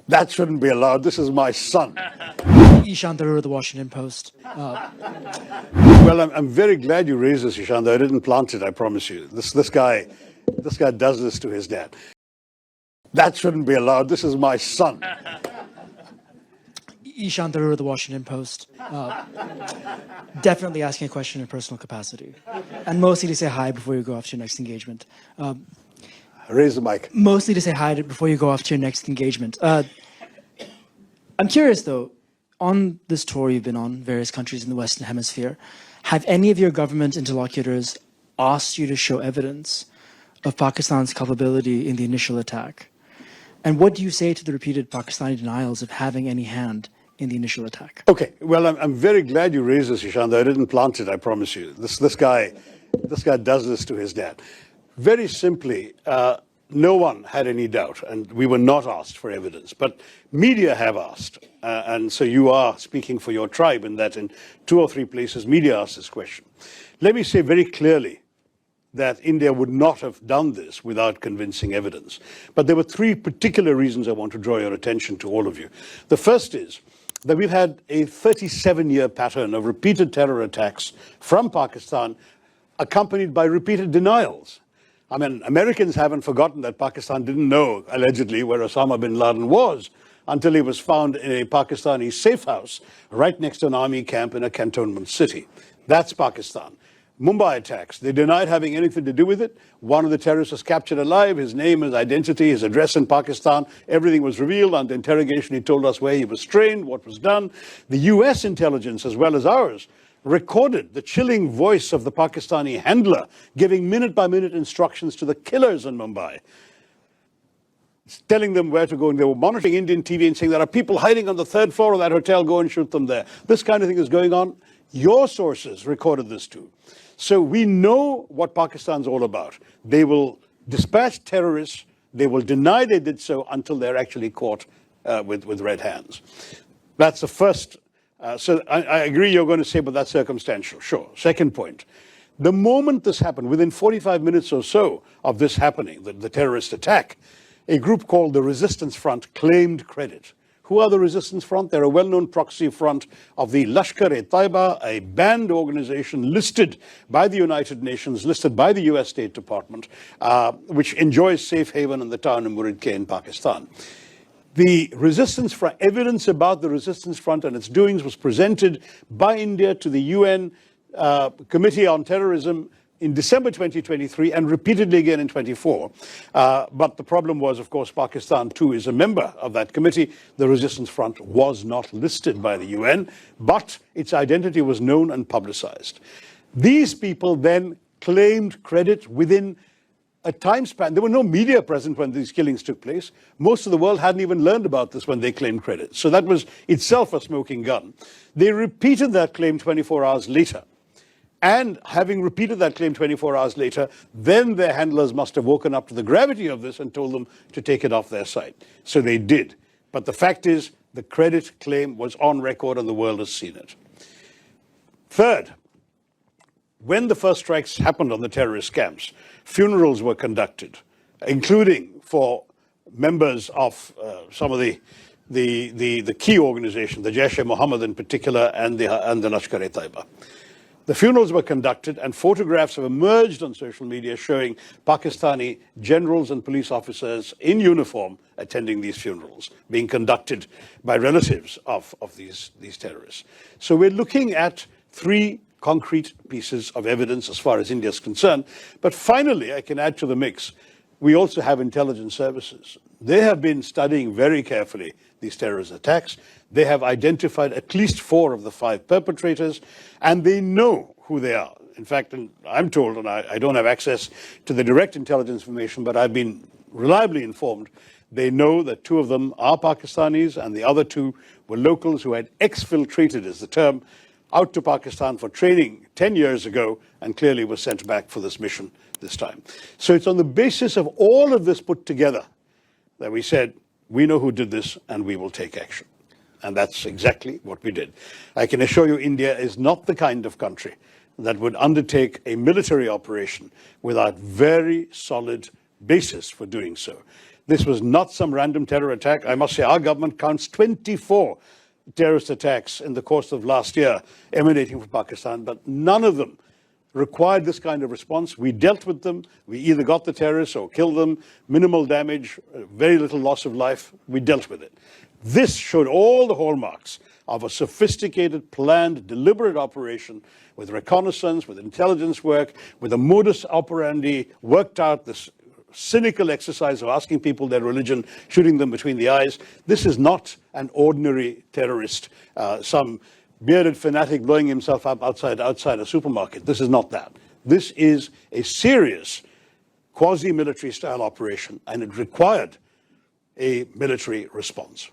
That shouldn't be allowed. This is my son. Ishaan Tharoor of the Washington Post. Well, I'm very glad you raised this, Ishaan, though I didn't plant it, I promise you. This guy does this to his dad. That shouldn't be allowed. This is my son. Ishaan Tharoor of the Washington Post. Definitely asking a question in a personal capacity. And mostly to say hi before you go off to your next engagement. Raise the mic. Mostly to say hi before you go off to your next engagement. I'm curious, though, on this tour you've been on, various countries in the Western Hemisphere, have any of your government interlocutors asked you to show evidence of Pakistan's culpability in the initial attack? And what do you say to the repeated Pakistani denials of having any hand in the initial attack? Okay, well, I'm very glad you raised this, Ishaan, though I didn't plant it, I promise you. This guy does this to his dad. Very simply, no one had any doubt, and we were not asked for evidence, but media have asked, and so you are speaking for your tribe in that in 2 or 3 places media asked this question. Let me say very clearly that India would not have done this without convincing evidence. But there were 3 particular reasons I want to draw your attention to, all of you. The first is that we've had a 37-year pattern of repeated terror attacks from Pakistan, accompanied by repeated denials. I mean, Americans haven't forgotten that Pakistan didn't know, allegedly, where Osama bin Laden was until he was found in a Pakistani safe house right next to an army camp in a cantonment city. That's Pakistan. Mumbai attacks, they denied having anything to do with it. One of the terrorists was captured alive, his name, his identity, his address in Pakistan, everything was revealed. Under interrogation, he told us where he was trained, what was done. The US intelligence, as well as ours, recorded the chilling voice of the Pakistani handler giving minute-by-minute instructions to the killers in Mumbai, telling them where to go. And they were monitoring Indian TV and saying, there are people hiding on the 3rd floor of that hotel, go and shoot them there. This kind of thing is going on. Your sources recorded this too. So we know what Pakistan's all about. They will dispatch terrorists, they will deny they did so until they're actually caught with red hands. That's the first. So I agree you're going to say, but that's circumstantial. Sure. Second point. The moment this happened, within 45 minutes or so of this happening, the terrorist attack, a group called the Resistance Front claimed credit. Who are the Resistance Front? They're a well-known proxy front of the Lashkar-e-Taiba, a banned organization listed by the United Nations, listed by the US State Department, which enjoys safe haven in the town of Muridke in Pakistan. The Resistance Front, evidence about the Resistance Front and its doings was presented by India to the UN Committee on Terrorism in December 2023 and repeatedly again in 24. But the problem was, of course, Pakistan too is a member of that committee. The Resistance Front was not listed by the UN, but its identity was known and publicized. These people then claimed credit within a time span. There were no media present when these killings took place. Most of the world hadn't even learned about this when they claimed credit. So that was itself a smoking gun. They repeated that claim 24 hours later. And having repeated that claim 24 hours later, then their handlers must have woken up to the gravity of this and told them to take it off their site. So they did. But the fact is, the credit claim was on record and the world has seen it. Third, when the first strikes happened on the terrorist camps, funerals were conducted, including for members of some of the key organizations, the Jaish-e-Mohammed in particular, and the Lashkar-e-Taiba. The funerals were conducted, and photographs have emerged on social media showing Pakistani generals and police officers in uniform attending these funerals, being conducted by relatives of these terrorists. So we're looking at 3 concrete pieces of evidence as far as India is concerned. But finally, I can add to the mix, we also have intelligence services. They have been studying very carefully these terrorist attacks. They have identified at least 4 of the 5 perpetrators, and they know who they are. In fact, I'm told, and I don't have access to the direct intelligence information, but I've been reliably informed, they know that 2 of them are Pakistanis, and the other 2 were locals who had exfiltrated, is the term, out to Pakistan for training 10 years ago, and clearly was sent back for this mission this time. So it's on the basis of all of this put together that we said, we know who did this and we will take action. And that's exactly what we did. I can assure you India is not the kind of country that would undertake a military operation without very solid basis for doing so. This was not some random terror attack. I must say our government counts 24 terrorist attacks in the course of last year emanating from Pakistan, but none of them required this kind of response. We dealt with them. We either got the terrorists or killed them. Minimal damage, very little loss of life. We dealt with it. This showed all the hallmarks of a sophisticated, planned, deliberate operation with reconnaissance, with intelligence work, with a modus operandi worked out, this cynical exercise of asking people their religion, shooting them between the eyes. This is not an ordinary terrorist, some bearded fanatic blowing himself up outside a supermarket. This is not that. This is a serious quasi-military style operation, and it required a military response.